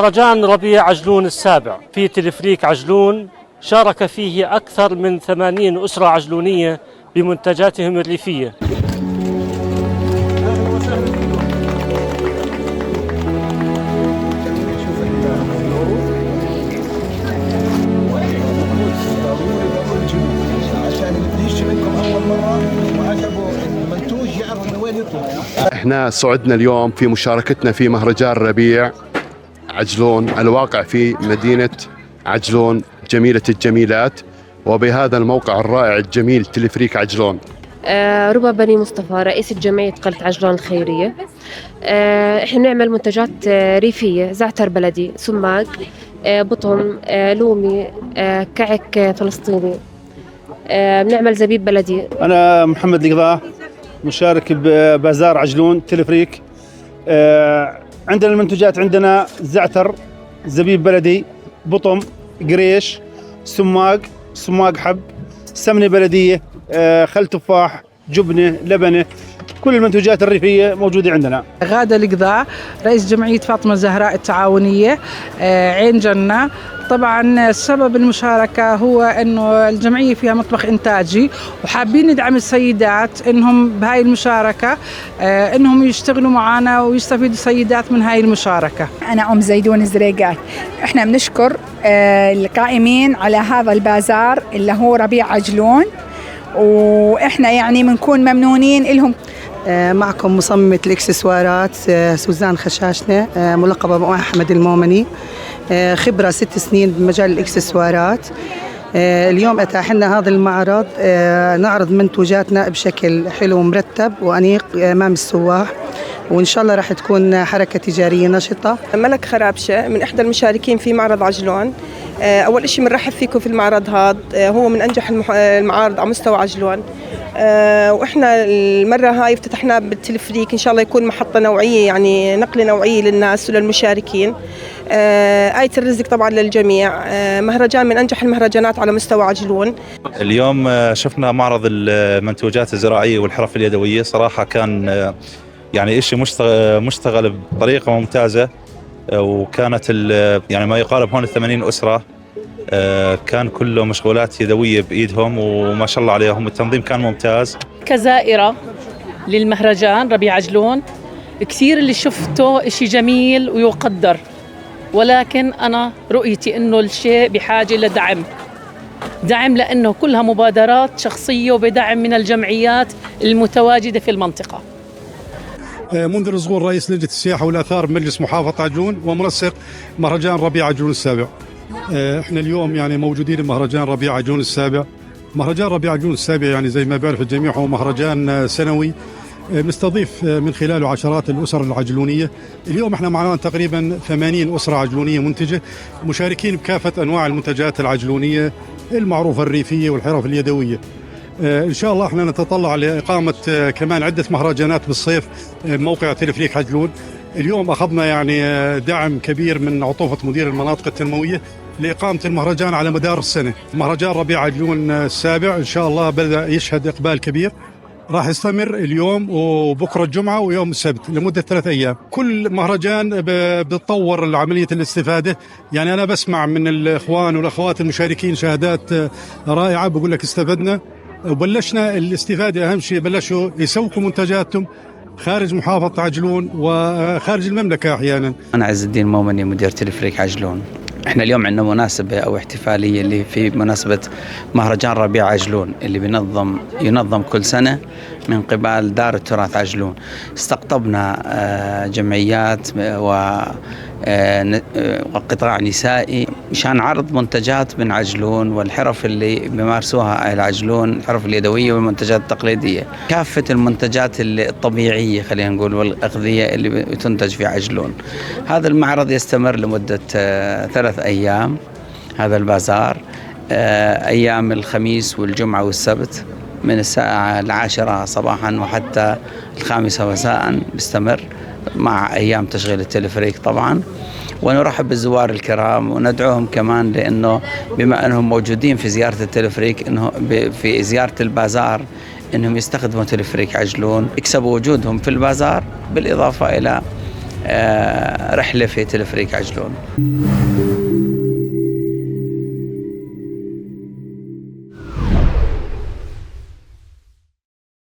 مهرجان ربيع عجلون السابع في تلفريك عجلون شارك فيه أكثر من 80 أسرة عجلونية بمنتجاتهم الريفية. احنا سعدنا اليوم في مشاركتنا في مهرجان ربيع عجلون الواقع في مدينة عجلون جميلة الجميلات، وبهذا الموقع الرائع الجميل تلفريك عجلون. ربى بني مصطفى رئيسة جمعية قلعة عجلون الخيرية. احنا بنعمل منتجات ريفية، زعتر بلدي، سماق، بطن، لومي، كعك فلسطيني، بنعمل زبيب بلدي. أنا محمد القضاء مشارك ببازار عجلون تلفريك. عندنا المنتجات، عندنا زعتر، زبيب بلدي، بطم، قريش، سماق حب، سمنة بلدية، خل تفاح، جبنة، لبنة، كل المنتجات الريفية موجودة عندنا. غادة القضاء رئيس جمعية فاطمة الزهراء التعاونية عين جنة. طبعا سبب المشاركة هو انه الجمعية فيها مطبخ انتاجي، وحابين ندعم السيدات انهم بهاي المشاركة انهم يشتغلوا معنا ويستفيدوا السيدات من هاي المشاركة. انا ام زيدون الزريقات. احنا بنشكر القائمين على هذا البازار اللي هو ربيع عجلون، واحنا يعني بنكون ممنونين لهم. معكم مصممة الإكسسوارات سوزان خشاشنة، ملقبة بأم أحمد المومني، خبرة 6 سنين بمجال الإكسسوارات. اليوم أتاح لنا هذا المعرض نعرض منتوجاتنا بشكل حلو ومرتب وأنيق أمام السواح، وإن شاء الله راح تكون حركة تجارية نشطة. ملك خرابشة من إحدى المشاركين في معرض عجلون. أول إشي بنرحب فيكم في المعرض هذا، هو من أنجح المعارض على مستوى عجلون. وإحنا المرة هاي افتتحناه بالتلفريك، إن شاء الله يكون محطة نوعية، يعني نقل نوعية للناس وللمشاركين. آية الرزق طبعا للجميع. مهرجان من أنجح المهرجانات على مستوى عجلون. اليوم شفنا معرض المنتوجات الزراعية والحرف اليدوية، صراحة كان يعني إشي مشتغل بطريقة ممتازة، وكانت يعني ما يقارب هون 80 أسرة كان كله مشغولات يدوية بإيدهم، وما شاء الله عليهم، التنظيم كان ممتاز. كزائرة للمهرجان ربيع عجلون كثير اللي شفته إشي جميل ويقدر، ولكن أنا رؤيتي إنه الشيء بحاجة دعم لأنه كلها مبادرات شخصية وبدعم من الجمعيات المتواجدة في المنطقة. منذر صغور رئيس لجنة السياحة والآثار بمجلس محافظة عجلون ومنسق مهرجان ربيع عجلون السابع. احنا اليوم يعني موجودين بمهرجان ربيع عجلون السابع. مهرجان ربيع عجلون السابع يعني زي ما بيعرف الجميع هو مهرجان سنوي نستضيف من خلاله عشرات الأسر العجلونية. اليوم احنا معنا تقريبا 80 أسرة عجلونية منتجة مشاركين بكافة أنواع المنتجات العجلونية المعروفة الريفية والحرف اليدوية. إن شاء الله احنا نتطلع لإقامة كمان عدة مهرجانات بالصيف موقع تلفريك عجلون. اليوم أخذنا يعني دعم كبير من عطوفة مدير المناطق التنموية لإقامة المهرجان على مدار السنة. مهرجان ربيع عجلون السابع إن شاء الله بدأ يشهد إقبال كبير، راح يستمر اليوم وبكرة الجمعة ويوم السبت لمدة 3 أيام. كل مهرجان بتطور عملية الاستفادة، يعني أنا بسمع من الإخوان والأخوات المشاركين شهادات رائعة، بقول لك استفدنا وبلشنا الاستفادة. أهم شيء بلشوا يسوقوا منتجاتهم خارج محافظة عجلون وخارج المملكة أحيانا. أنا عز الدين مومني مدير تلفريك عجلون. احنا اليوم عندنا مناسبة أو احتفالية اللي في مناسبة مهرجان ربيع عجلون اللي ينظم كل سنة من قبل دار التراث عجلون. استقطبنا جمعيات وقطاع نسائي مشان عرض منتجات من عجلون والحرف اللي بيمارسوها أهل عجلون، الحرف اليدوية والمنتجات التقليدية، كافة المنتجات الطبيعية خلينا نقول والأغذية اللي تنتج في عجلون. هذا المعرض يستمر لمدة 3 أيام. هذا البازار أيام الخميس والجمعة والسبت من الساعة 10 صباحا وحتى 5 مساء بيستمر، مع أيام تشغيل التلفريك طبعا. ونرحب بالزوار الكرام وندعوهم كمان، لأنه بما أنهم موجودين في زيارة التلفريك إنه في زيارة البازار إنهم يستخدموا تلفريك عجلون، يكسبوا وجودهم في البازار، بالإضافة إلى رحلة في تلفريك عجلون.